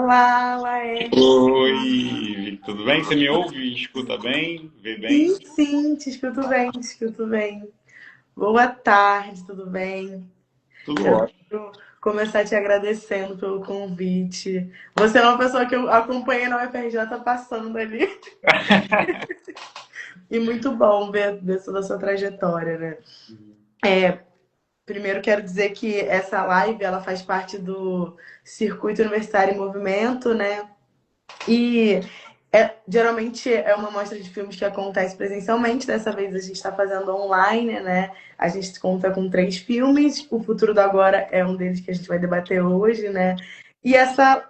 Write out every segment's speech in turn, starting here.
Olá, Laerte. Oi, tudo bem? Você me ouve, escuta bem, vê Sim, bem? sim, te escuto bem, te escuto bem. Boa tarde, tudo bem? Tudo Eu ótimo. quero começar te agradecendo pelo convite. Você é uma pessoa que eu acompanhei na UFRJ passando ali. E muito bom ver toda a sua trajetória, né? Primeiro quero dizer que essa live ela faz parte do Circuito Universitário em Movimento, né? E geralmente é uma mostra de filmes que acontece presencialmente. Dessa vez a gente está fazendo online, né? A gente conta com 3 filmes. O Futuro do Agora é um deles que a gente vai debater hoje, né? E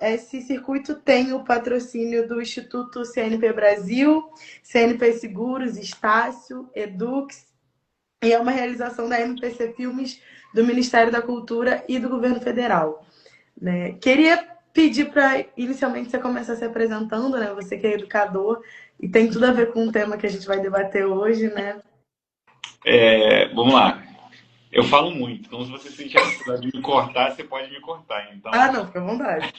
esse circuito tem o patrocínio do Instituto CNP Brasil, CNP Seguros, Estácio, Edux, e é uma realização da MPC Filmes, do Ministério da Cultura e do Governo Federal, né? Queria pedir para inicialmente você começar se apresentando, né? Você que é educador e tem tudo a ver com o tema que a gente vai debater hoje, né? Vamos lá. Eu falo muito, então se você sentir a necessidade de me cortar, você pode me cortar. Ah, Então, não, fica à vontade.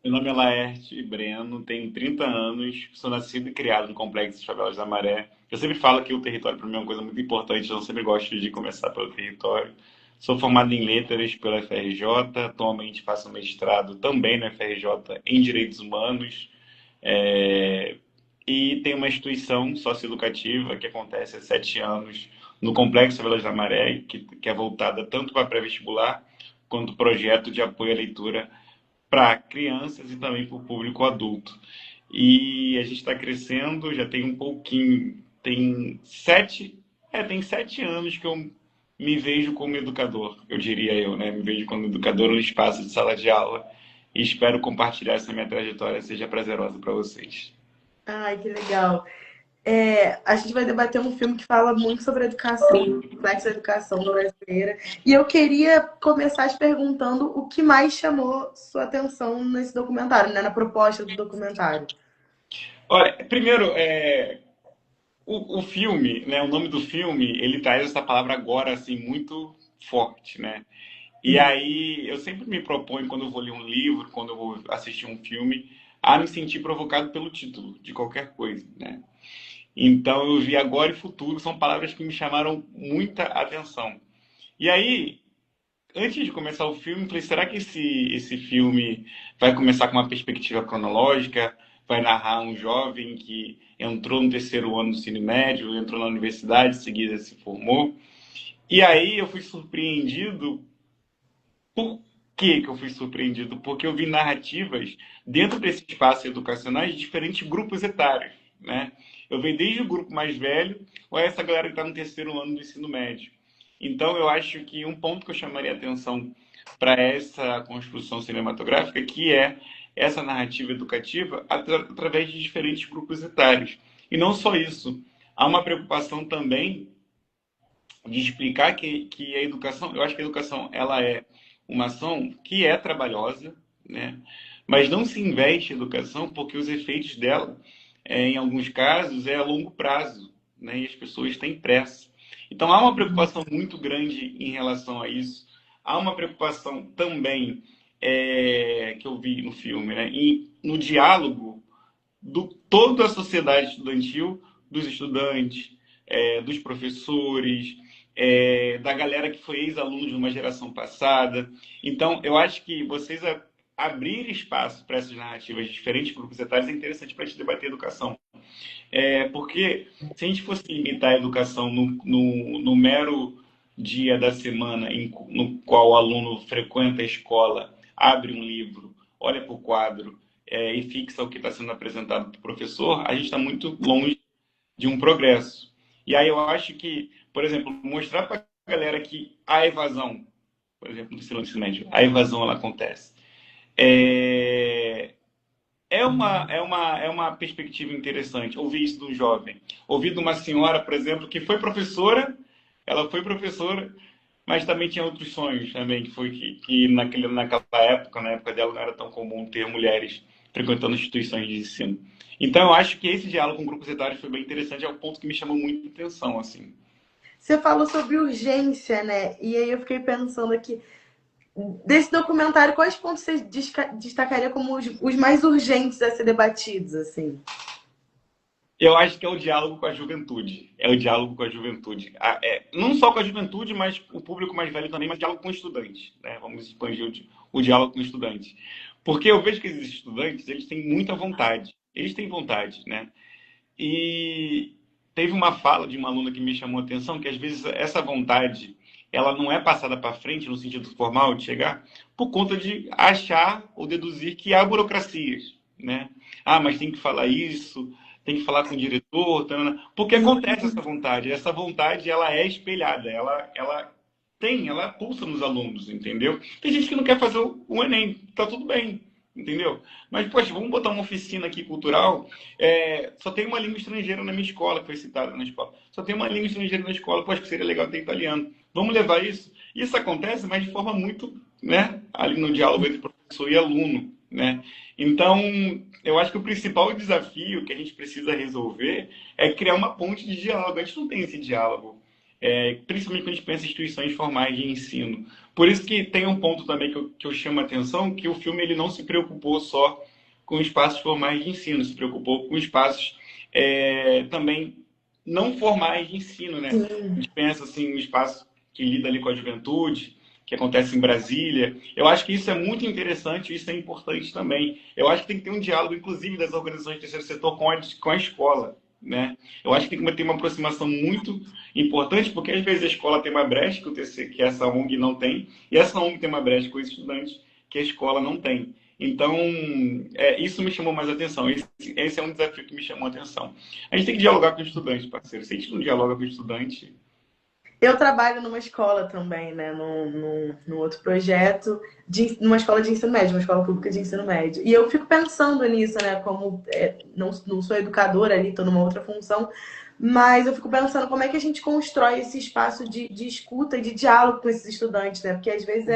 meu nome é Laerte Breno, tenho 30 anos, sou nascido e criado no Complexo de Favelas da Maré. Eu sempre falo que o território para mim é uma coisa muito importante, então eu sempre gosto de começar pelo território. Sou formado em letras pela FRJ, atualmente faço mestrado também na FRJ em Direitos Humanos. É, e tem uma instituição socioeducativa que acontece há 7 anos no Complexo Vilas da Maré, que é voltada tanto para pré-vestibular quanto projeto de apoio à leitura para crianças e também para o público adulto. E a gente está crescendo, já tem um pouquinho, tem 7 anos que eu me vejo como educador, eu diria eu, né? Me vejo como educador no espaço de sala de aula e espero compartilhar essa minha trajetória seja prazerosa para vocês. Ai, que legal. A gente vai debater um filme que fala muito sobre a educação, complexo da educação brasileira. E eu queria começar te perguntando o que mais chamou sua atenção nesse documentário, né? Na proposta do documentário. Olha, primeiro, o filme, né, o nome do filme, ele traz essa palavra agora, assim, muito forte, né? E aí, eu sempre me proponho, quando eu vou ler um livro, quando eu vou assistir um filme, a me sentir provocado pelo título de qualquer coisa, né? Então, eu vi agora e futuro, são palavras que me chamaram muita atenção. E aí, antes de começar o filme, eu falei, será que esse filme vai começar com uma perspectiva cronológica? Vai narrar um jovem que entrou no terceiro ano do ensino médio, entrou na universidade, em seguida se formou. E aí eu fui surpreendido. Por que eu fui surpreendido? Porque eu vi narrativas dentro desse espaço educacional de diferentes grupos etários, né? Eu vi desde o grupo mais velho ou essa galera que está no terceiro ano do ensino médio. Então, eu acho que um ponto que eu chamaria a atenção para essa construção cinematográfica, que é essa narrativa educativa através de diferentes grupos etários. E não só isso, há uma preocupação também de explicar que a educação, eu acho que a educação ela é uma ação que é trabalhosa, né? Mas não se investe em educação porque os efeitos dela, em alguns casos, é a longo prazo, né? E as pessoas têm pressa. Então há uma preocupação muito grande em relação a isso. Há uma preocupação também que eu vi no filme, né? E no diálogo do toda a sociedade estudantil, dos estudantes, dos professores, da galera que foi ex-aluno de uma geração passada. Então, eu acho que vocês abrir espaço para essas narrativas de diferentes grupos etários é interessante para a gente debater educação. Porque se a gente fosse limitar a educação no mero dia da semana no qual o aluno frequenta a escola, abre um livro, olha para o quadro e fixa o que está sendo apresentado para o professor, a gente está muito longe de um progresso. E aí eu acho que, por exemplo, mostrar para a galera que a evasão, por exemplo, no ensino médio, a evasão ela acontece. É, é uma perspectiva interessante ouvir isso de um jovem. Ouvir de uma senhora, por exemplo, que foi professora, ela foi professora, mas também tinha outros sonhos também, que foi que naquela época, na época dela, não era tão comum ter mulheres frequentando instituições de ensino. Então, eu acho que esse diálogo com grupos etários foi bem interessante, é um ponto que me chamou muito a atenção, assim. Você falou sobre urgência, né? E aí eu fiquei pensando aqui, Desse documentário, quais pontos você destacaria como os mais urgentes a ser debatidos, assim? Eu acho que é o diálogo com a juventude. É o diálogo com a juventude. Não só com a juventude, mas o público mais velho também, mas diálogo com estudantes. Né? Vamos expandir o diálogo com estudantes. Porque eu vejo que esses estudantes, eles têm muita vontade. Eles têm vontade, né? E teve uma fala de uma aluna que me chamou a atenção, que às vezes essa vontade, ela não é passada para frente no sentido formal de chegar, por conta de achar ou deduzir que há burocracias, né? Ah, mas tem que falar isso, tem que falar com o diretor, tarana. Porque acontece essa vontade ela é espelhada, ela pulsa nos alunos, entendeu? Tem gente que não quer fazer o Enem, tá tudo bem, entendeu? Mas, poxa, vamos botar uma oficina aqui cultural. Só tem uma língua estrangeira na minha escola, que foi citada na escola. Só tem uma língua estrangeira na escola, poxa, que seria legal ter italiano. Vamos levar isso? Isso acontece, mas de forma muito, né, ali no diálogo entre professor e aluno, né? Então, eu acho que o principal desafio que a gente precisa resolver é criar uma ponte de diálogo. A gente não tem esse diálogo, principalmente quando a gente pensa em instituições formais de ensino. Por isso que tem um ponto também que eu chamo a atenção, que o filme ele não se preocupou só com espaços formais de ensino, se preocupou com espaços também não formais de ensino, né? A gente pensa assim, um espaço que lida ali com a juventude, que acontece em Brasília. Eu acho que isso é muito interessante e isso é importante também. Eu acho que tem que ter um diálogo, inclusive, das organizações do terceiro setor com a escola, né? Eu acho que tem que ter uma aproximação muito importante, porque às vezes a escola tem uma brecha que, que essa ONG não tem, e essa ONG tem uma brecha com os estudantes que a escola não tem. Então, isso me chamou mais atenção. Esse é um desafio que me chamou a atenção. A gente tem que dialogar com o estudante, parceiro. Se a gente não dialoga com o estudante. Eu trabalho numa escola também, né? Num outro projeto, numa escola de ensino médio, uma escola pública de ensino médio. E eu fico pensando nisso, né? Como não sou educadora ali, estou numa outra função, mas eu fico pensando como é que a gente constrói esse espaço de escuta e de diálogo com esses estudantes, né? Porque às vezes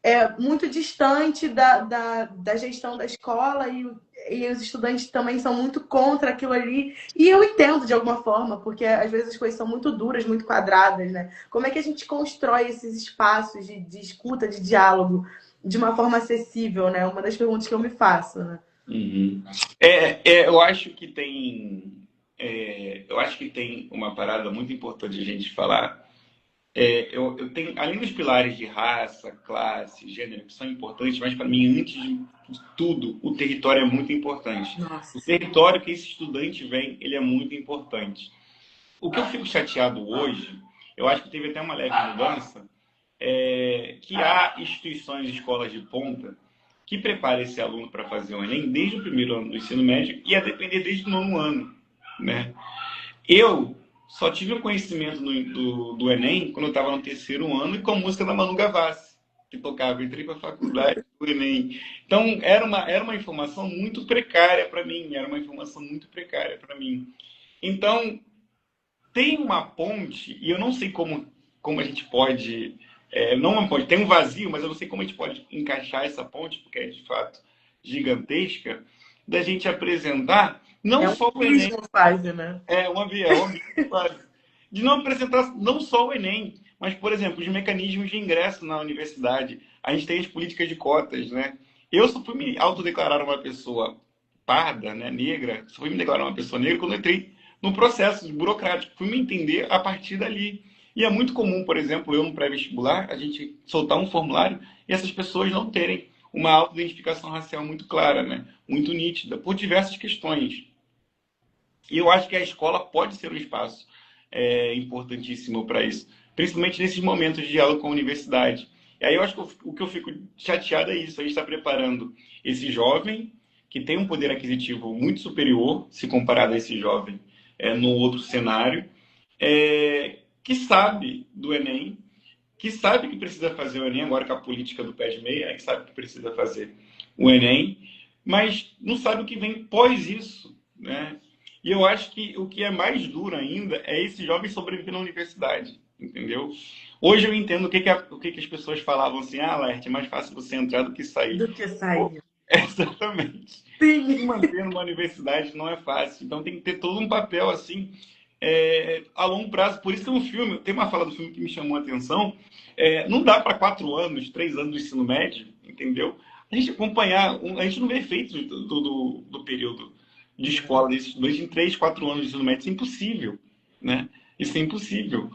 é muito distante da gestão da escola e os estudantes também são muito contra aquilo ali. E eu entendo de alguma forma, porque às vezes as coisas são muito duras, muito quadradas, né? Como é que a gente constrói esses espaços de escuta, de diálogo, de uma forma acessível, né? Uma das perguntas que eu me faço, né? Uhum. Eu acho que tem uma parada muito importante a gente falar. Eu tenho, além dos pilares de raça, classe, gênero, que são importantes, mas para mim, antes de tudo, o território é muito importante. Nossa, O sim. território que esse estudante vem, ele é muito importante. O que eu fico chateado hoje, eu acho que teve até uma leve mudança, que há instituições e escolas de ponta que preparam esse aluno para fazer o Enem desde o primeiro ano do ensino médio e a depender desde o nono ano, né? Eu só tive um conhecimento do Enem quando eu estava no terceiro ano e com a música da Manu Gavassi, que tocava, entrei para a faculdade do Enem. Então, era uma informação muito precária para mim, era uma informação muito precária para mim. Então, tem uma ponte, e eu não sei como a gente pode. Não uma ponte, tem um vazio, mas eu não sei como a gente pode encaixar essa ponte, porque é de fato gigantesca, da gente apresentar não É um só o Enem, turismo quase, né? um ambiente quase, de não apresentar não só o Enem, mas, por exemplo, os mecanismos de ingresso na universidade. A gente tem as políticas de cotas, né? Eu só fui me autodeclarar uma pessoa parda, né, negra, só fui me declarar uma pessoa negra quando eu entrei no processo burocrático. Fui me entender a partir dali. E é muito comum, por exemplo, eu no pré-vestibular, a gente soltar um formulário e essas pessoas não terem uma autoidentificação racial muito clara, né? Muito nítida, por diversas questões. E eu acho que a escola pode ser um espaço importantíssimo para isso, principalmente nesses momentos de diálogo com a universidade. E aí eu acho que o que eu fico chateado é isso, a gente está preparando esse jovem que tem um poder aquisitivo muito superior, se comparado a esse jovem no outro cenário, que sabe do Enem, que sabe que precisa fazer o Enem, agora com a política do pé de meia, que sabe que precisa fazer o Enem, mas não sabe o que vem pós isso, né? E eu acho que o que é mais duro ainda é esse jovem sobreviver na universidade, entendeu? Hoje eu entendo o que as pessoas falavam assim, Laerte, é mais fácil você entrar do que sair. Do que Pô, sair. exatamente. Se Sim. manter numa universidade não é fácil, então tem que ter todo um papel assim a longo prazo. Por isso que no filme, tem uma fala do filme que me chamou a atenção. Não dá para 4 anos, 3 anos do ensino médio, entendeu? A gente acompanhar, a gente não vê efeitos do período de escola desse estudante em 3, 4 anos de ensino médio. Isso é impossível, né? Isso é impossível.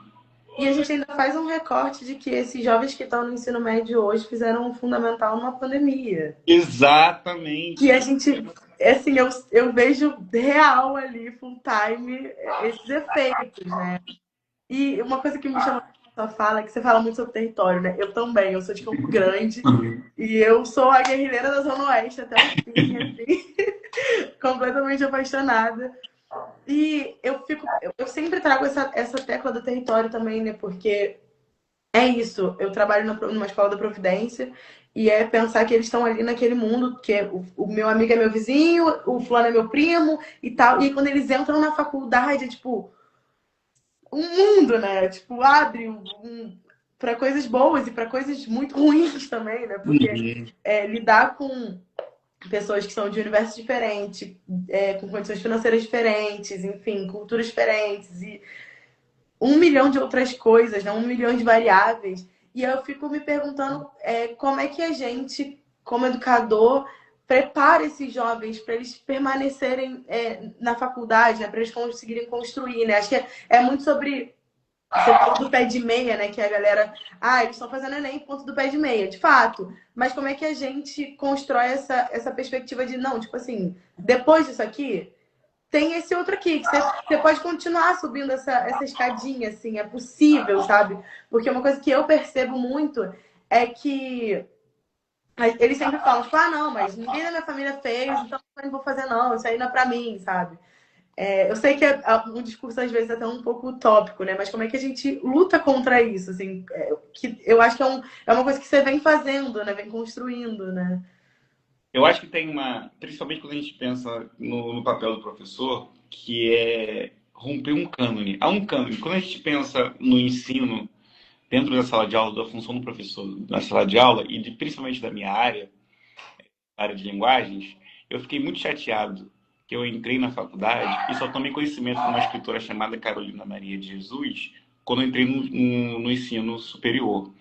E a gente ainda faz um recorte de que esses jovens que estão no ensino médio hoje fizeram um fundamental numa pandemia. Que a Exatamente. gente, assim, eu vejo real ali, full time, esses efeitos, né? E uma coisa que me chama a sua fala é que você fala muito sobre território, né? Eu também, eu sou de Campo Grande e eu sou a guerrilheira da Zona Oeste até o fim, assim, completamente apaixonada. E eu sempre trago essa tecla do território também, né? Porque é isso, eu trabalho numa escola da Providência e é pensar que eles estão ali naquele mundo, que o meu amigo é meu vizinho, o fulano é meu primo e tal. E quando eles entram na faculdade, é tipo um mundo, né? Tipo, abre para coisas boas e para coisas muito ruins também, né? Porque Uhum. lidar com pessoas que são de universos diferentes, com condições financeiras diferentes, enfim, culturas diferentes e 1 milhão de outras coisas, né? 1 milhão de variáveis. E eu fico me perguntando como é que a gente, como educador, prepara esses jovens para eles permanecerem na faculdade, né? Para eles conseguirem construir, né? Acho que é muito sobre você falou do pé de meia, né? Que a galera. Ah, eles estão fazendo Enem por conta do pé de meia, de fato. Mas como é que a gente constrói essa perspectiva de, não, tipo assim, depois disso aqui, tem esse outro aqui, que você pode continuar subindo essa escadinha, assim, é possível, sabe? Porque uma coisa que eu percebo muito é que eles sempre falam, tipo, ah, não, mas ninguém da minha família fez, então eu não vou fazer, não, isso aí não é pra mim, sabe? Eu sei que um discurso às vezes é até um pouco utópico, né? Mas como é que a gente luta contra isso, assim? Que eu acho que é uma coisa que você vem fazendo, né? Vem construindo, né? Eu acho que tem principalmente quando a gente pensa no papel do professor, que é romper um cânone. Há um cânone. Quando a gente pensa no ensino dentro da sala de aula, da função do professor na sala de aula, e principalmente da minha área de linguagens, eu fiquei muito chateado que eu entrei na faculdade e só tomei conhecimento de uma escritora chamada Carolina Maria de Jesus quando eu entrei no ensino superior.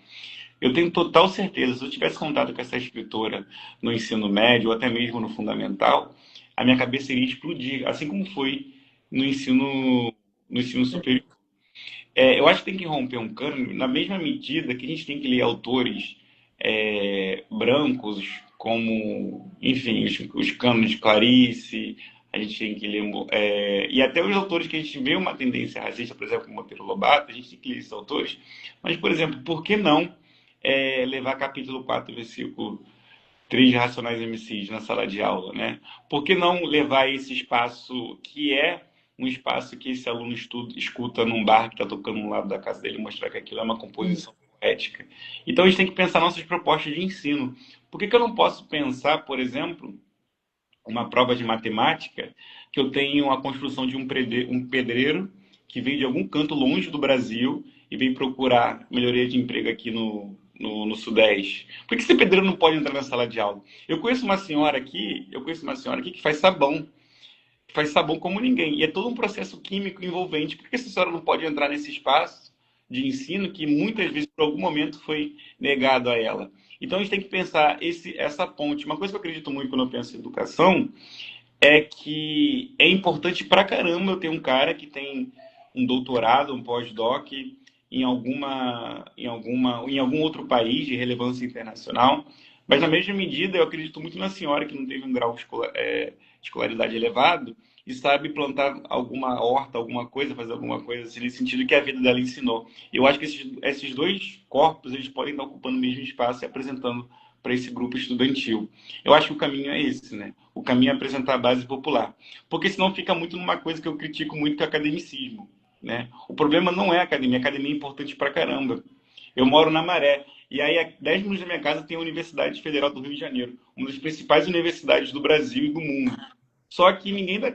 Eu tenho total certeza, se eu tivesse contato com essa escritora no ensino médio ou até mesmo no fundamental, a minha cabeça iria explodir, assim como foi no ensino superior. Eu acho que tem que romper um cânone na mesma medida que a gente tem que ler autores brancos, como, enfim, os cânones de Clarice, a gente tem que ler, e até os autores que a gente vê uma tendência racista, por exemplo, Monteiro Lobato, a gente tem que ler esses autores, mas, por exemplo, por que não levar capítulo 4, versículo 3 de Racionais MCs na sala de aula, né? Por que não levar esse espaço que é um espaço que esse aluno escuta num bar que está tocando no lado da casa dele, mostrar que aquilo é uma composição poética? Então a gente tem que pensar nossas propostas de ensino. Por que eu não posso pensar, por exemplo, uma prova de matemática que eu tenho a construção de um pedreiro que vem de algum canto longe do Brasil e vem procurar melhoria de emprego aqui no Sudeste. Por que esse pedreiro não pode entrar na sala de aula? Eu conheço uma senhora aqui que faz sabão como ninguém. E é todo um processo químico envolvente. Por que essa senhora não pode entrar nesse espaço de ensino que muitas vezes, por algum momento, foi negado a ela? Então a gente tem que pensar essa ponte. Uma coisa que eu acredito muito quando eu penso em educação é que é importante pra caramba eu ter um cara que tem um doutorado, um pós-doc em algum outro país de relevância internacional. Mas, na mesma medida, eu acredito muito na senhora que não teve um grau de escolaridade elevado e sabe plantar alguma horta, alguma coisa, fazer alguma coisa assim, nesse sentido que a vida dela ensinou. Eu acho que esses dois corpos eles podem estar ocupando o mesmo espaço e apresentando para esse grupo estudantil. Eu acho que o caminho é esse, né? O caminho é apresentar a base popular. Porque senão fica muito numa coisa que eu critico muito, que é o academicismo, né? O problema não é a academia é importante pra caramba. Eu moro na Maré, e aí a 10 minutos da minha casa tem a Universidade Federal do Rio de Janeiro, uma das principais universidades do Brasil e do mundo. Só que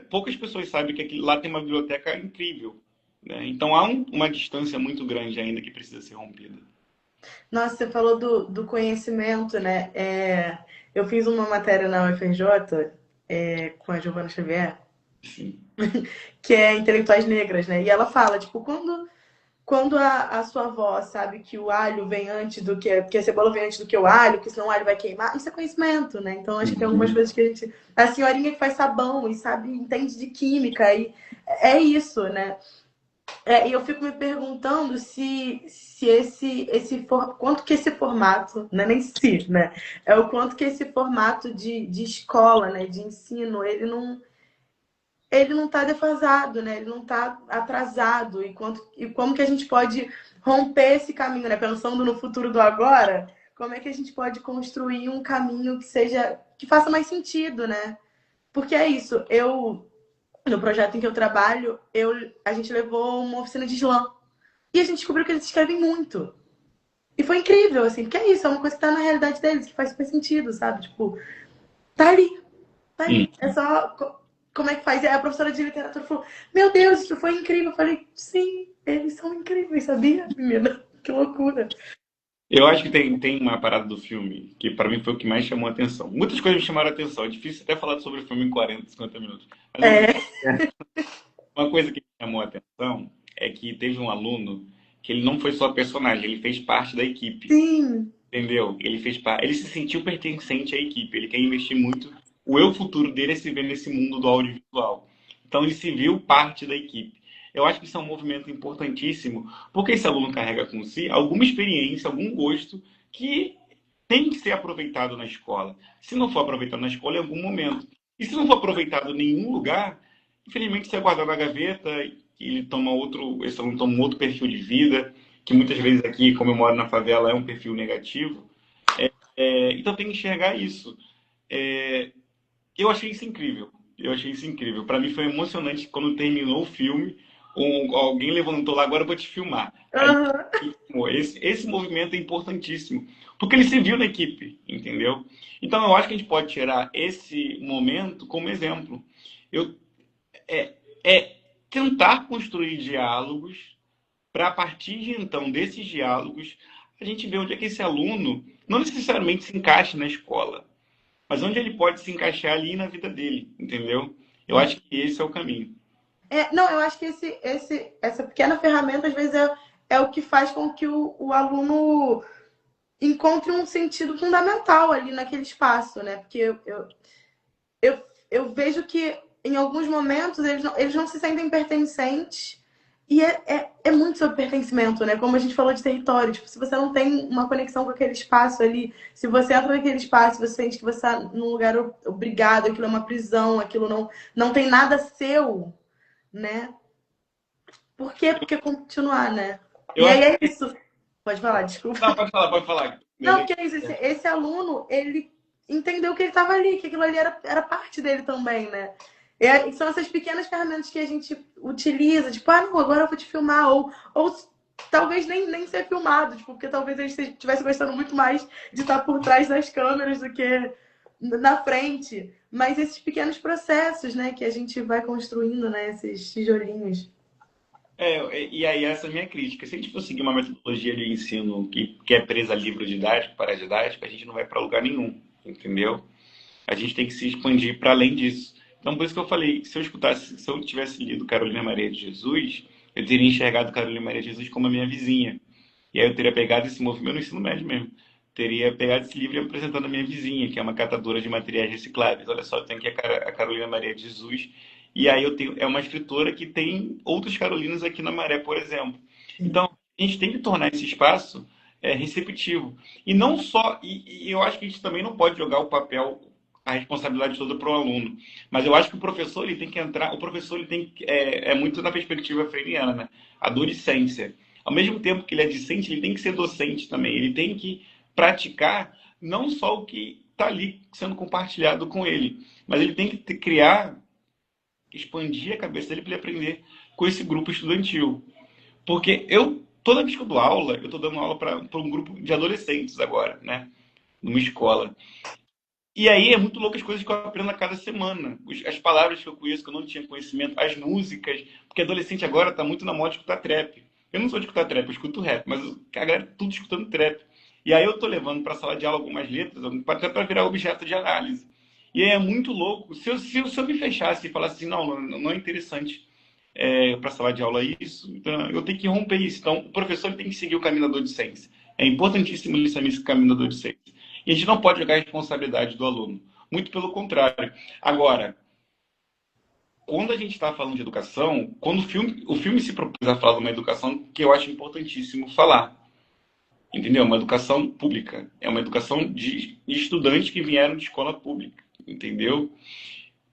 poucas pessoas sabem que lá tem uma biblioteca incrível, né? Então há uma distância muito grande ainda que precisa ser rompida. Nossa, você falou do conhecimento, né? Eu fiz uma matéria na UFRJ, com a Giovana Xavier. Sim. que é Intelectuais Negras, né? E ela fala, tipo, quando a sua avó sabe que o alho vem antes do que a cebola vem antes do que o alho, que senão o alho vai queimar, isso é conhecimento, né? Então acho que tem algumas Uhum. coisas que a gente. A senhorinha que faz sabão e sabe, entende de química, e é isso, né? E eu fico me perguntando se quanto que esse formato, não é nem se, né? É o quanto que esse formato de escola, né, de ensino, ele não está defasado, né? Ele não está atrasado. E como que a gente pode romper esse caminho, né? Pensando no futuro do agora, como é que a gente pode construir um caminho que faça mais sentido, né? Porque é isso. No projeto em que eu trabalho, a gente levou uma oficina de slam. E a gente descobriu que eles escrevem muito. E foi incrível, assim, porque é isso, é uma coisa que tá na realidade deles, que faz super sentido, sabe? Tipo, tá ali, tá Hum. ali. É só como é que faz. E aí a professora de literatura falou: Meu Deus, isso foi incrível. Eu falei: Sim, eles são incríveis, sabia, menina? Que loucura. Eu acho que tem uma parada do filme que pra mim foi o que mais chamou a atenção. Muitas coisas me chamaram a atenção. É difícil até falar sobre o filme em 40, 50 minutos. Mas É, uma coisa que me chamou a atenção é que teve um aluno que ele não foi só personagem, ele fez parte da equipe. sim. Entendeu? Ele fez parte, ele se sentiu pertencente à equipe. Ele quer investir muito. O eu futuro dele é se ver nesse mundo do audiovisual. Então ele se viu parte da equipe. Eu acho que isso é um movimento importantíssimo, porque esse aluno carrega com si alguma experiência, algum gosto que tem que ser aproveitado na escola. Se não for aproveitado na escola, em algum momento. E se não for aproveitado em nenhum lugar, infelizmente você é guardado na gaveta e ele toma outro, esse aluno toma um outro perfil de vida, que muitas vezes aqui, como eu moro na favela, é um perfil negativo. Então tem que enxergar isso. É, eu achei isso incrível. Eu achei isso incrível. Para mim foi emocionante quando terminou o filme, alguém levantou lá, agora eu vou te filmar. Aí Aham. esse movimento é importantíssimo, porque ele se viu na equipe, entendeu? Então eu acho que a gente pode tirar esse momento como exemplo. Eu, é, é tentar construir diálogos para a partir de então desses diálogos a gente ver onde é que esse aluno não necessariamente se encaixa na escola, mas onde ele pode se encaixar ali na vida dele, entendeu? Eu acho que esse é o caminho. Não, eu acho que essa pequena ferramenta, às vezes, é o que faz com que o aluno encontre um sentido fundamental ali naquele espaço, né? Porque eu vejo que em alguns momentos eles não se sentem pertencentes. E é muito sobre pertencimento, né? Como a gente falou de território. Tipo, se você não tem uma conexão com aquele espaço ali, se você entra naquele espaço, você sente que você está num lugar obrigado, aquilo é uma prisão, aquilo não tem nada seu, né? Por quê? Porque continuar, né? Eu E aí acho é que. isso. Pode falar, desculpa. Não, pode falar, pode falar. Não, porque é isso, esse aluno, ele entendeu que ele estava ali, que aquilo ali era parte dele também, né? E são essas pequenas ferramentas que a gente utiliza, tipo, não, agora eu vou te filmar, ou talvez nem ser filmado, tipo, porque talvez ele estivesse gostando muito mais de estar por trás das câmeras do que na frente. Mas esses pequenos processos, né, que a gente vai construindo, né, esses tijolinhos. E aí essa é a minha crítica. Se a gente for seguir uma metodologia de ensino que é presa a livro didático, paradidático, a gente não vai para lugar nenhum, entendeu? A gente tem que se expandir para além disso. Então, por isso que eu falei, se eu tivesse lido Carolina Maria de Jesus, eu teria enxergado Carolina Maria de Jesus como a minha vizinha. E aí eu teria pegado esse movimento no ensino médio mesmo. Teria pegado esse livro e apresentado a minha vizinha, que é uma catadora de materiais recicláveis. Olha só, eu tenho aqui a Carolina Maria de Jesus. E aí é uma escritora que tem outras Carolinas aqui na Maré, por exemplo. Então, a gente tem que tornar esse espaço receptivo. E não só, e eu acho que a gente também não pode jogar o papel, a responsabilidade toda para o aluno. Mas eu acho que o professor ele tem que entrar, o professor ele tem é muito na perspectiva freiriana, né? A docência. Ao mesmo tempo que ele é discente, ele tem que ser docente também. Ele tem que praticar não só o que está ali sendo compartilhado com ele, mas ele tem que criar, expandir a cabeça dele para ele aprender com esse grupo estudantil. Porque toda vez que eu dou aula, eu estou dando aula para um grupo de adolescentes agora, né? Numa escola. E aí é muito louco as coisas que eu aprendo a cada semana. As palavras que eu conheço, que eu não tinha conhecimento, as músicas, porque adolescente agora está muito na moda de escutar trap. Eu não sou de escutar trap, eu escuto rap, mas a galera tudo escutando trap. E aí eu tô levando para a sala de aula algumas letras, até para virar objeto de análise. E aí é muito louco. Se eu me fechasse e falasse assim, não é interessante para a sala de aula isso, então eu tenho que romper isso. Então, o professor tem que seguir o caminho da docência. É importantíssimo ele seguir esse caminho da docência. E a gente não pode jogar a responsabilidade do aluno. Muito pelo contrário. Agora, quando a gente está falando de educação, quando o filme se propôs a falar de uma educação que eu acho importantíssimo falar, entendeu? Uma educação pública, é uma educação de estudantes que vieram de escola pública, entendeu?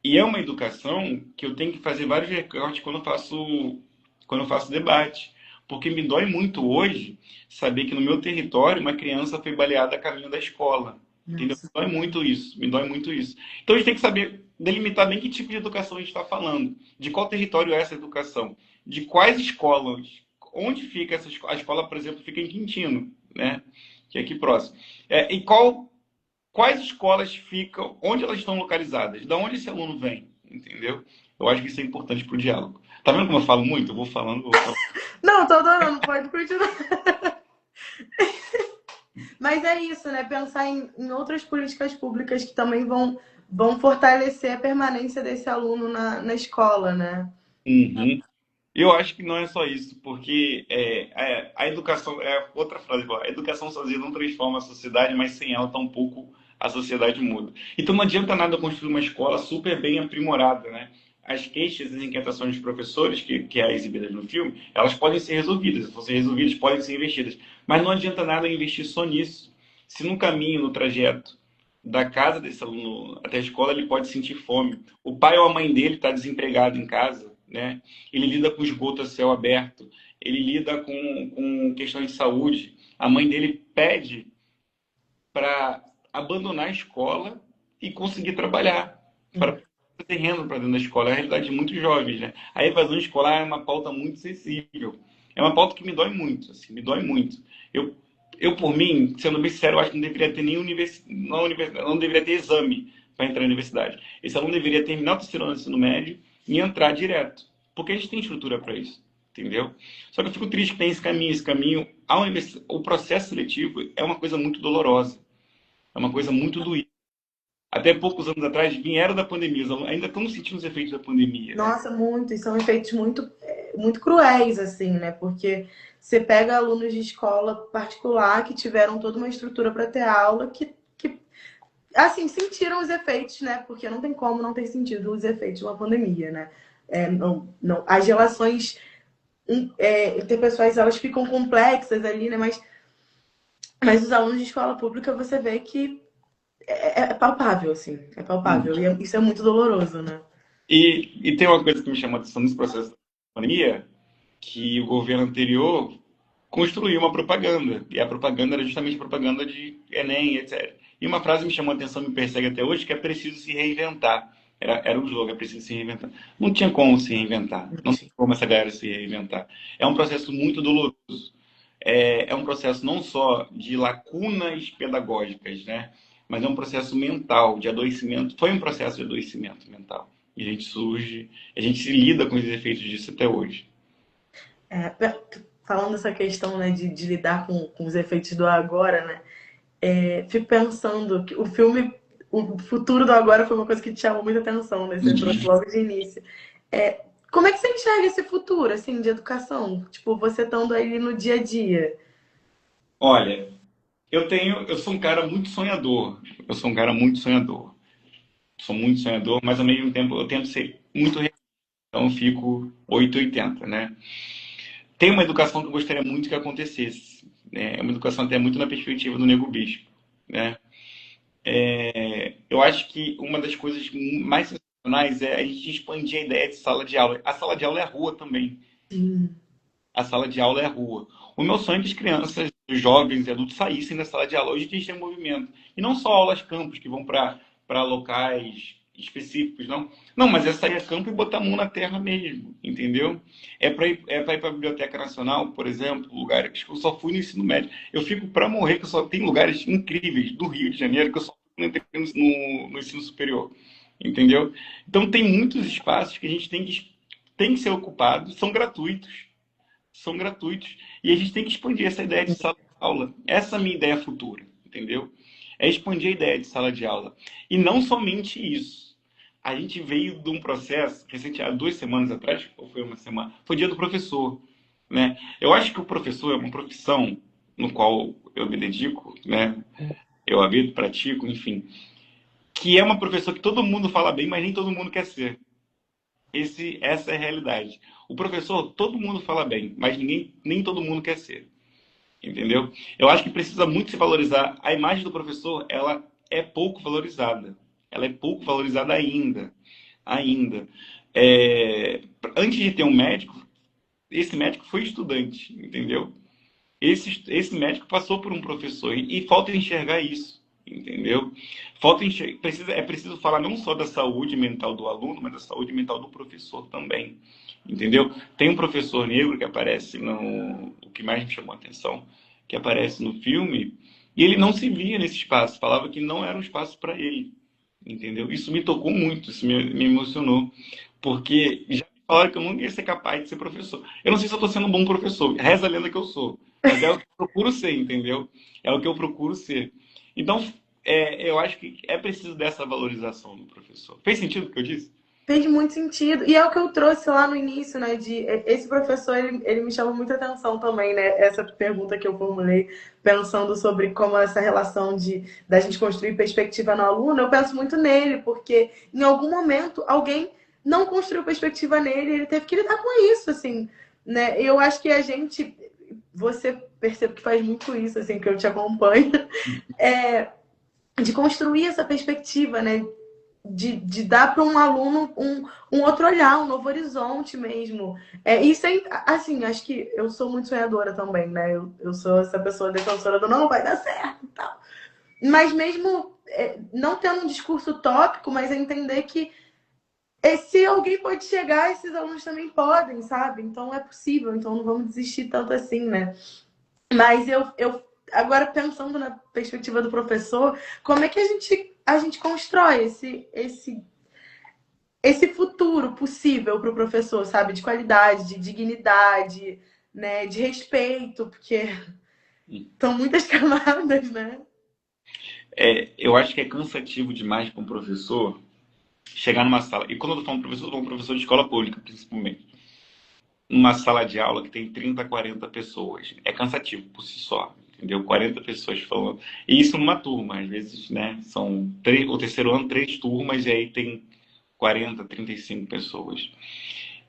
E é uma educação que eu tenho que fazer vários recortes quando eu faço debate, porque me dói muito hoje saber que no meu território uma criança foi baleada a caminho da escola. Entendeu? Nossa. Me dói muito isso, me dói muito isso. Então a gente tem que saber delimitar bem que tipo de educação a gente está falando, de qual território é essa educação, de quais escolas, onde fica essa escola. A escola, por exemplo, fica em Quintino, né? Que é aqui próximo. E quais escolas ficam, onde elas estão localizadas, de onde esse aluno vem, entendeu? Eu acho que isso é importante para o diálogo. Tá vendo como eu falo muito? Eu vou falando, vou falando. Não, tô adorando, pode continuar. Mas é isso, né? Pensar em outras políticas públicas que também vão fortalecer a permanência desse aluno na escola, né? Uhum. Eu acho que não é só isso, porque a educação, outra frase, a educação sozinha não transforma a sociedade, mas sem ela tampouco a sociedade muda. Então não adianta nada construir uma escola super bem aprimorada, né? As queixas e as inquietações dos professores, que é exibidas no filme, elas podem ser resolvidas, se fossem resolvidas, podem ser investidas. Mas não adianta nada investir só nisso, se no caminho, no trajeto da casa desse aluno até a escola, ele pode sentir fome. O pai ou a mãe dele está desempregado em casa, né? Ele lida com esgoto a céu aberto, ele lida com questões de saúde. A mãe dele pede para abandonar a escola e conseguir trabalhar, para ter renda para dentro da escola. É a realidade de muitos jovens, né? A evasão escolar é uma pauta muito sensível. É uma pauta que me dói muito, assim, me dói muito. Eu, por mim, sendo bem sincero, eu acho que não deveria ter nem não deveria ter exame para entrar na universidade. Esse aluno deveria terminar o terceiro ano do ensino médio e entrar direto, porque a gente tem estrutura para isso, entendeu? Só que eu fico triste que tem esse caminho. Esse caminho, o processo seletivo é uma coisa muito dolorosa. É uma coisa muito doída. Até poucos anos atrás vieram da pandemia, ainda estamos sentindo os efeitos da pandemia, né? Nossa, muito. E são efeitos muito cruéis, assim, né? Porque você pega alunos de escola particular que tiveram toda uma estrutura para ter aula que, assim, sentiram os efeitos, né? Porque não tem como não ter sentido os efeitos de uma pandemia, né? As relações interpessoais, elas ficam complexas ali, né? Mas os alunos de escola pública, você vê que é palpável, assim. É Hum. palpável. E isso é muito doloroso, né? E tem uma coisa que me chamou a atenção nesse processo da pandemia, que o governo anterior construiu uma propaganda. E a propaganda era justamente propaganda de Enem, etc. E uma frase me chamou a atenção, me persegue até hoje, que é preciso se reinventar. Era um slogan, é preciso se reinventar. Não tinha como se reinventar. Não tinha como essa galera se reinventar. É um processo muito doloroso. É um processo não só de lacunas pedagógicas, né? Mas é um processo mental, de adoecimento. Foi um processo de adoecimento mental. E a gente se lida com os efeitos disso até hoje. É, falando dessa questão, né, de lidar com os efeitos do agora, né? Fico pensando que o futuro do agora foi uma coisa que te chamou muita atenção, né? Você trouxe logo de início. É, como é que você enxerga esse futuro, assim, de educação? Tipo, você estando aí no dia a dia. Olha, eu sou um cara muito sonhador. Eu sou um cara muito sonhador. Sou muito sonhador, mas ao mesmo tempo eu tento ser muito realista. Então eu fico 880, né? Tem uma educação que eu gostaria muito que acontecesse, né? É uma educação até muito na perspectiva do Nego Bispo, né? Eu acho que uma das coisas mais sensacionais é a gente expandir a ideia de sala de aula. A sala de aula é a rua também. Sim. A sala de aula é a rua. O meu sonho é que as crianças, os jovens e adultos saíssem da sala de aula. Hoje a gente tem movimento. E não só aulas campus que vão para locais específicos, não. Não, mas é sair a campo e botar a mão na terra mesmo, entendeu? É para ir para a Biblioteca Nacional, por exemplo, lugares que eu só fui no ensino médio. Eu fico para morrer, que eu só tem lugares incríveis do Rio de Janeiro que eu só fui no ensino superior, entendeu? Então tem muitos espaços que a gente tem que ser ocupado, são gratuitos. E a gente tem que expandir essa ideia de sala de aula. Essa é a minha ideia futura, entendeu? é expandir a ideia de sala de aula. E não somente isso. A gente veio de um processo, recente, há 2 semanas atrás, ou foi uma semana, foi dia do professor, né? Eu acho que o professor é uma profissão no qual eu me dedico, né? Eu habito, pratico, enfim, que é uma profissão que todo mundo fala bem, mas nem todo mundo quer ser. Essa é a realidade. O professor, todo mundo fala bem, mas nem todo mundo quer ser. Entendeu? Eu acho que precisa muito se valorizar. A imagem do professor, ela é pouco valorizada. Ela é pouco valorizada ainda. Ainda. É, antes de ter um médico, esse médico foi estudante, entendeu? Esse médico passou por um professor e falta enxergar isso, entendeu? É preciso falar não só da saúde mental do aluno, mas da saúde mental do professor também, entendeu? Tem um professor negro que aparece no, o que mais me chamou a atenção, que aparece no filme, e ele não se via nesse espaço, falava que não era um espaço para ele, entendeu? Isso me tocou muito, isso me emocionou, porque já me falaram que eu não ia ser capaz de ser professor. Eu não sei se eu estou sendo um bom professor, reza a lenda que eu sou. Mas é o que eu procuro ser, entendeu? É o que eu procuro ser. Então, eu acho que é preciso dessa valorização do professor. Fez sentido o que eu disse? Fez muito sentido. E é o que eu trouxe lá no início, né? Esse professor, ele me chama muita atenção também, né? Essa pergunta que eu formulei, pensando sobre como essa relação da gente construir perspectiva no aluno, eu penso muito nele, porque em algum momento alguém não construiu perspectiva nele, ele teve que lidar com isso, assim, né? Eu acho que a gente, você percebe que faz muito isso, assim, que eu te acompanho, é, de construir essa perspectiva, né? De dar para um aluno um outro olhar, um novo horizonte mesmo. Isso é, assim, acho que eu sou muito sonhadora também, né? Eu sou essa pessoa defensora do não vai dar certo e tal. Mas mesmo não tendo um discurso utópico, mas é entender que se alguém pode chegar, esses alunos também podem, sabe? Então é possível, então não vamos desistir tanto assim, né? Mas eu agora pensando na perspectiva do professor, como é que a gente constrói esse futuro possível para o professor, sabe? De qualidade, de dignidade, né? De respeito, porque são muitas camadas, né? Eu acho que é cansativo demais para um professor chegar numa sala. E quando eu estou falando professor, eu estou falando professor de escola pública, principalmente. Numa sala de aula que tem 30, 40 pessoas. É cansativo por si só, entendeu? 40 pessoas falando. E isso numa turma, às vezes, né? São o terceiro ano, 3 turmas, e aí tem 40, 35 pessoas.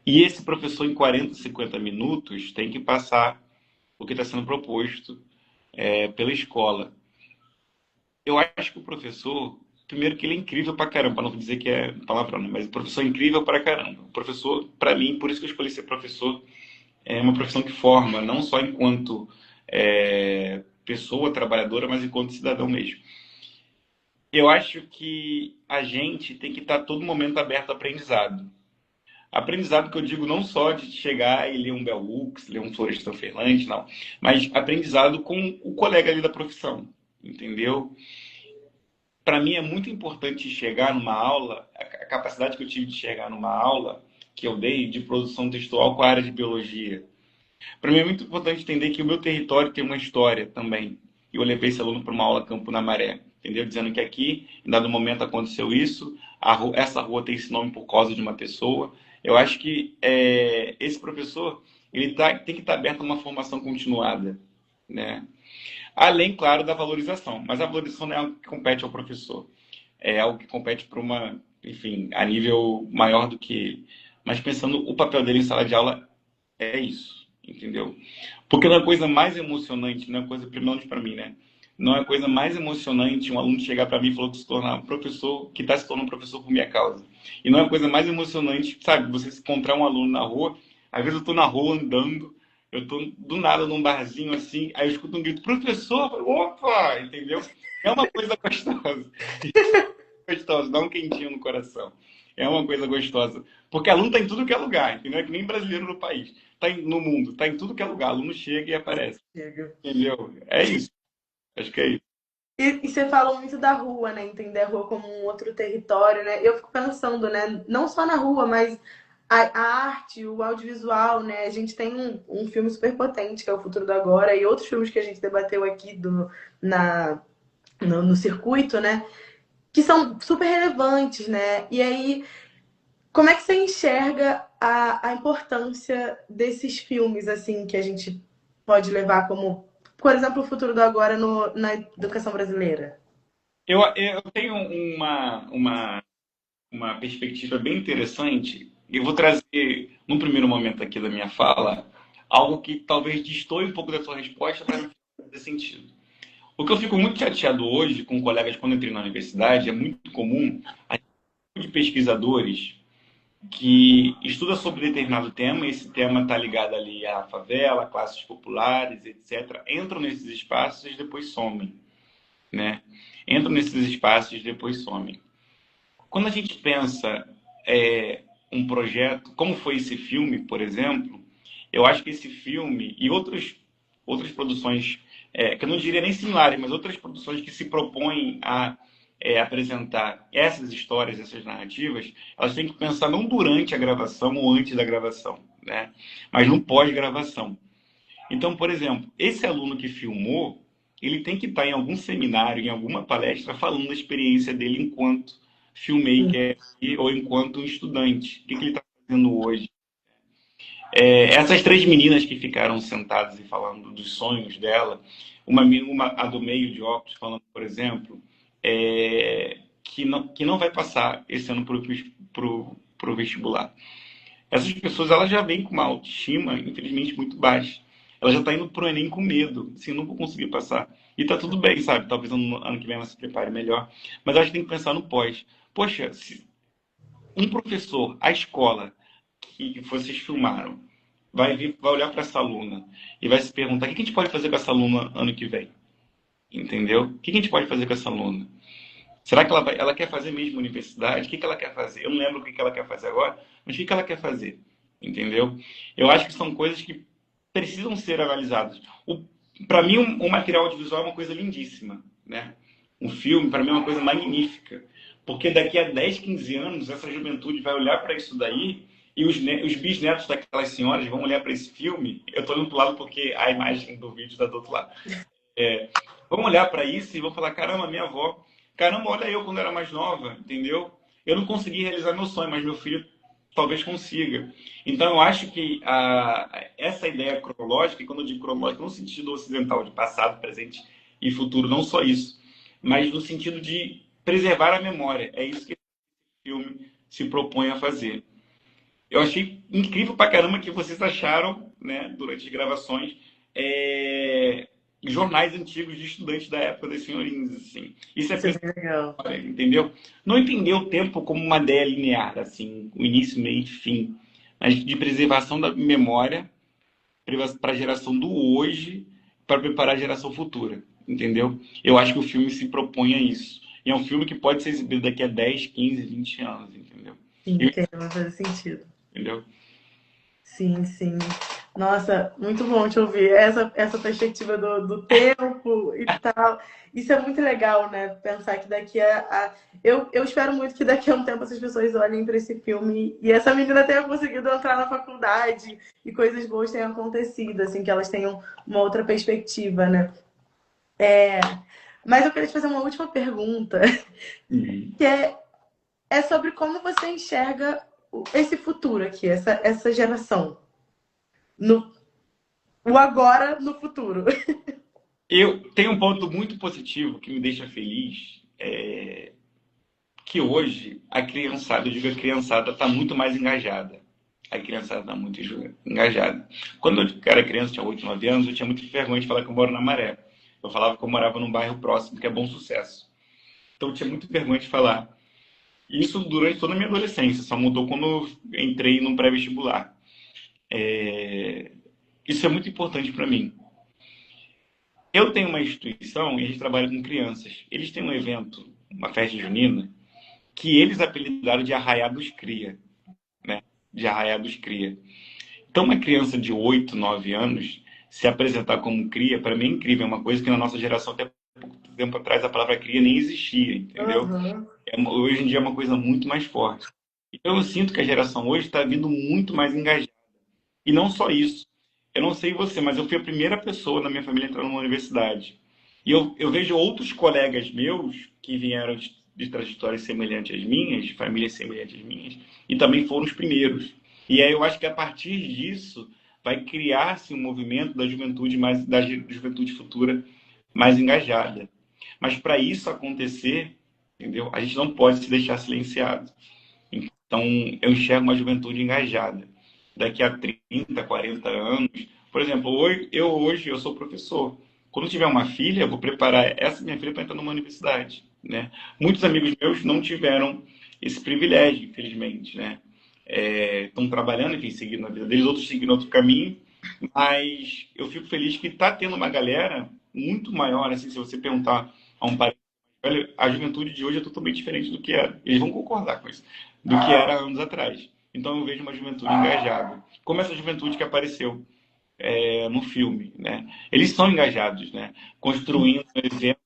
E esse professor, em 40, 50 minutos, tem que passar o que está sendo proposto pela escola. Eu acho que o professor, primeiro que ele é incrível pra caramba, para não dizer que é palavrão, né? Mas o professor é incrível pra caramba. O professor, para mim, por isso que eu escolhi ser professor, é uma profissão que forma, não só enquanto pessoa trabalhadora, mas enquanto cidadão mesmo. Eu acho que a gente tem que estar todo momento aberto ao aprendizado. Aprendizado que eu digo não só de chegar e ler um Bell Hooks, ler um Florestan Fernandes, não. Mas aprendizado com o colega ali da profissão, entendeu? Para mim é muito importante chegar numa aula, a capacidade que eu tive de chegar numa aula que eu dei de produção textual com a área de biologia. Para mim é muito importante entender que o meu território tem uma história também. E eu levei esse aluno para uma aula Campo na Maré, entendeu? Dizendo que aqui, em dado momento, aconteceu isso, essa rua tem esse nome por causa de uma pessoa. Eu acho que esse professor tem que estar aberto a uma formação continuada, né? Além, claro, da valorização. Mas a valorização não é algo que compete ao professor. É algo que compete para uma, enfim, a nível maior do que ele. Mas pensando o papel dele em sala de aula, é isso, entendeu? Porque não é coisa mais emocionante, não é coisa, pelo menos para mim, né? Não é coisa mais emocionante um aluno chegar para mim e falar que se tornar um professor, que está se tornando um professor por minha causa. E não é coisa mais emocionante, sabe? Você se encontrar um aluno na rua, às vezes eu estou na rua andando, eu estou do nada num barzinho assim, aí eu escuto um grito, professor, opa, entendeu? É uma coisa gostosa. Gostosa, dá um quentinho no coração. É uma coisa gostosa. Porque aluno está em tudo que é lugar, entendeu? É que nem brasileiro no país. No mundo, está em tudo que é lugar. Aluno chega e aparece. Chega. Entendeu? É isso. Acho que é isso. E você fala muito da rua, né? Entender a rua como um outro território, né? Eu fico pensando, né? Não só na rua, mas a arte, o audiovisual, né? A gente tem um filme super potente, que é O Futuro do Agora, e outros filmes que a gente debateu aqui na no circuito, né? Que são super relevantes, né? E aí, como é que você enxerga a importância desses filmes, assim, que a gente pode levar como, por exemplo, o futuro do agora na educação brasileira? Eu tenho uma perspectiva bem interessante. Eu vou trazer, num primeiro momento aqui da minha fala, algo que talvez destoe um pouco da sua resposta para fazer sentido. O que eu fico muito chateado hoje com colegas quando eu entrei na universidade, é muito comum a de pesquisadores que estuda sobre determinado tema, e esse tema está ligado ali à favela, classes populares, etc., entram nesses espaços e depois somem, né? Entram nesses espaços e depois somem. Quando a gente pensa um projeto, como foi esse filme, por exemplo, eu acho que esse filme e outras produções, que eu não diria nem similares, mas outras produções que se propõem a apresentar essas histórias, essas narrativas, elas têm que pensar não durante a gravação ou antes da gravação, né? Mas no pós-gravação. Então, por exemplo, esse aluno que filmou, ele tem que estar em algum seminário, em alguma palestra, falando da experiência dele enquanto filmmaker ou enquanto estudante. O que ele está fazendo hoje? Essas três meninas que ficaram sentadas e falando dos sonhos dela, a do meio de óculos falando, por exemplo, que não vai passar esse ano para o vestibular. Essas pessoas elas já vêm com uma autoestima, infelizmente, muito baixa. Ela já está indo pro Enem com medo, assim, não vou conseguir passar. E tá tudo bem, sabe? Talvez ano que vem ela se prepare melhor. Mas a gente tem que pensar no pós. Poxa, se um professor, a escola que vocês filmaram, vai olhar para essa aluna e vai se perguntar o que a gente pode fazer com essa aluna ano que vem? Entendeu? O que a gente pode fazer com essa aluna? Será que ela quer fazer mesmo universidade? O que ela quer fazer? Eu não lembro o que ela quer fazer agora, mas o que ela quer fazer? Entendeu? Eu acho que são coisas que precisam ser analisadas. Para mim, um material audiovisual é uma coisa lindíssima, né? Um filme, para mim, é uma coisa magnífica. Porque daqui a 10, 15 anos, essa juventude vai olhar para isso daí e os bisnetos daquelas senhoras vão olhar para esse filme. Eu estou olhando para o lado porque a imagem do vídeo está do outro lado. Vão olhar para isso e vão falar: caramba, minha avó, caramba, olha eu quando era mais nova, entendeu? Eu não consegui realizar meu sonho, mas meu filho talvez consiga. Então, eu acho que essa ideia cronológica, e quando eu digo cronológica, no sentido ocidental, de passado, presente e futuro, não só isso, mas no sentido de preservar a memória. É isso que esse filme se propõe a fazer. Eu achei incrível pra caramba que vocês acharam, né, durante as gravações, é, jornais antigos de estudantes da época das senhorinhas, assim. Isso é Isso é bem legal. entendeu? Não entender o tempo como uma ideia linear, assim, o início, meio e fim, mas de preservação da memória para a geração do hoje, para preparar a geração futura, entendeu? Eu acho que o filme se propõe a isso. E é um filme que pode ser exibido daqui a 10, 15, 20 anos, entendeu? Sim, entendo, vai fazer sentido. Entendeu? Sim, sim. Nossa, muito bom te ouvir. Essa perspectiva do tempo e tal. Isso é muito legal, né? Pensar que eu espero muito que daqui a um tempo essas pessoas olhem para esse filme e essa menina tenha conseguido entrar na faculdade e coisas boas tenham acontecido, assim, que elas tenham uma outra perspectiva, né? Mas eu queria te fazer uma última pergunta, Uhum. que é sobre como você enxerga esse futuro aqui, essa geração. No, o agora no futuro. Eu tenho um ponto muito positivo que me deixa feliz, que hoje a criançada, eu digo a criançada, está muito mais engajada. A criançada está muito engajada. Quando eu era criança, tinha 8, 9 anos, eu tinha muita vergonha de falar que eu moro na Maré. Eu falava que eu morava num bairro próximo, que é Bom Sucesso. Então eu tinha muita vergonha de falar. Isso durante toda a minha adolescência, só mudou quando eu entrei no pré-vestibular. Isso é muito importante para mim. Eu tenho uma instituição e a gente trabalha com crianças. Eles têm um evento, uma festa junina, que eles apelidaram de Arraiá dos Cria, né? De Arraiá dos Cria. Então, uma criança de 8, 9 anos se apresentar como cria, para mim é incrível. É uma coisa que na nossa geração, até pouco tempo atrás, a palavra cria nem existia, entendeu? Uhum. Hoje em dia é uma coisa muito mais forte. Então, eu sinto que a geração hoje está vindo muito mais engajada. E não só isso. Eu não sei você, mas eu fui a primeira pessoa na minha família a entrar numa universidade. E eu vejo outros colegas meus que vieram de trajetórias semelhantes às minhas, de famílias semelhantes às minhas, e também foram os primeiros. E aí eu acho que a partir disso vai criar-se um movimento da juventude mais da juventude futura mais engajada. Mas para isso acontecer, entendeu? A gente não pode se deixar silenciado. Então, eu enxergo uma juventude engajada. Daqui a 30, 40 anos, por exemplo, hoje eu sou professor. Quando eu tiver uma filha, eu vou preparar essa minha filha para entrar numa universidade, né? Muitos amigos meus não tiveram esse privilégio, infelizmente, né? Estão trabalhando, enfim, seguindo a vida deles, outros seguindo outro caminho, mas eu fico feliz que está tendo uma galera muito maior, assim, se você perguntar a um pai, olha, a juventude de hoje é totalmente diferente do que era. Eles vão concordar com isso, do que era anos atrás. Então eu vejo uma juventude engajada, como essa juventude que apareceu no filme, né? Eles são engajados, né? Construindo um evento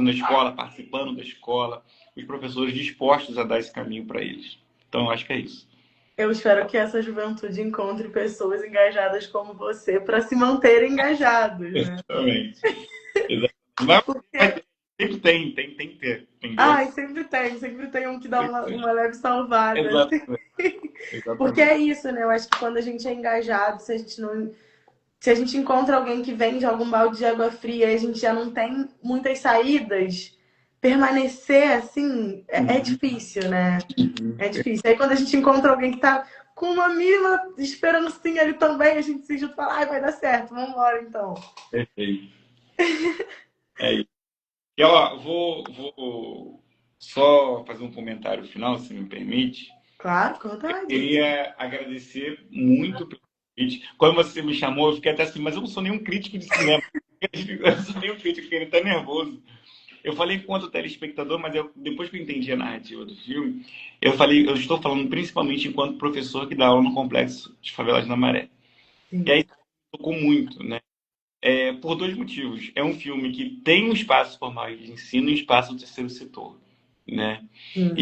na escola, participando da escola, os professores dispostos a dar esse caminho para eles. Então eu acho que é isso. Eu espero que essa juventude encontre pessoas engajadas como você para se manterem engajados, né? Exatamente. Exatamente. Mas Porque, sempre tem que ter, entendeu? ai, sempre tem um que dá uma leve salvada, assim. Exatamente. Porque Exatamente. é isso, né? Eu acho que quando a gente é engajado, se a gente não, se a gente encontra alguém que vende algum balde de água fria e a gente já não tem muitas saídas, permanecer assim é Uhum. difícil, né? Uhum. É difícil. Aí quando a gente encontra alguém que tá com uma mínima esperancinha ali também, a gente se junta e fala, ai, vai dar certo, vamos embora então. Perfeito. É isso. E ó, vou só fazer um comentário final, se me permite. Claro, com vontade. Queria agradecer muito pelo convite. Quando você me chamou, eu fiquei até assim, mas eu não sou nenhum crítico de cinema. Eu não sou nenhum crítico, fiquei até nervoso. Eu falei enquanto telespectador, mas depois que eu entendi a narrativa do filme, eu falei, eu estou falando principalmente enquanto professor que dá aula no Complexo de Favelas da Maré. E Sim. aí tocou muito, né? Por dois motivos. É um filme que tem um espaço formal de ensino e um espaço do terceiro setor, né? E é Sim. um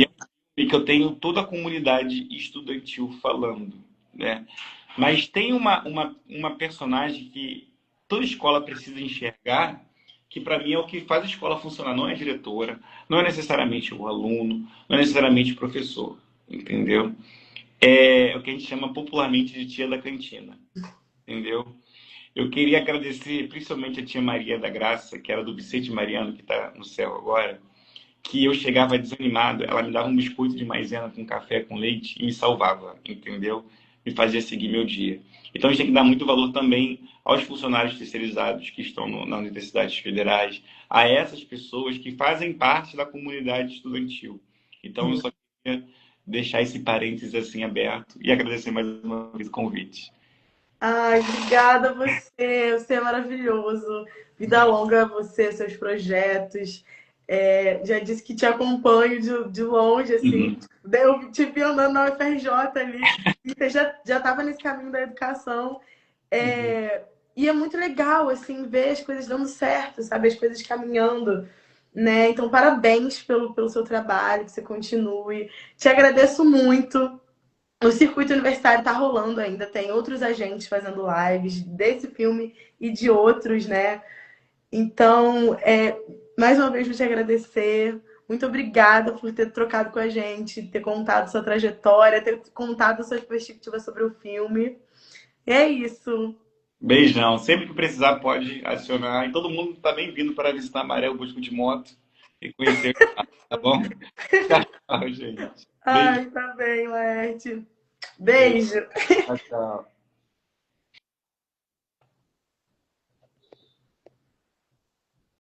filme que eu tenho toda a comunidade estudantil falando, né? Mas tem uma personagem que toda escola precisa enxergar, que para mim é o que faz a escola funcionar. Não é a diretora, não é necessariamente o aluno, não é necessariamente o professor, entendeu? É o que a gente chama popularmente de tia da cantina, entendeu? Eu queria agradecer principalmente a tia Maria da Graça, que era do Vicente Mariano, que está no céu agora, que eu chegava desanimado, ela me dava um biscoito de maisena com café com leite e me salvava, entendeu? Me fazia seguir meu dia. Então a gente tem que dar muito valor também aos funcionários terceirizados que estão nas universidades federais, a essas pessoas que fazem parte da comunidade estudantil. Então eu Sim. só queria deixar esse parênteses assim aberto e agradecer mais uma vez o convite. Ai, obrigada a você. Você é maravilhoso. Vida longa a você, seus projetos. Já disse que te acompanho de longe, assim. Uhum. Eu te vi andando na UFRJ ali. E você já estava nesse caminho da educação. Uhum. É, e é muito legal, assim, ver as coisas dando certo, sabe? As coisas caminhando, né? Então, parabéns pelo seu trabalho, que você continue. Te agradeço muito. O circuito universitário está rolando ainda, tem outros agentes fazendo lives desse filme e de outros, né? Então, mais uma vez, vou te agradecer. Muito obrigada por ter trocado com a gente, ter contado sua trajetória, ter contado suas perspectivas sobre o filme. E é isso. Beijão. Sempre que precisar, pode acionar. E todo mundo está bem-vindo para visitar Maré, o Busco de Moto e conhecer, tá bom? Tchau, gente. Beijo. Ai, tá bem, Laerte. Beijo. Beijo. Tchau, tchau.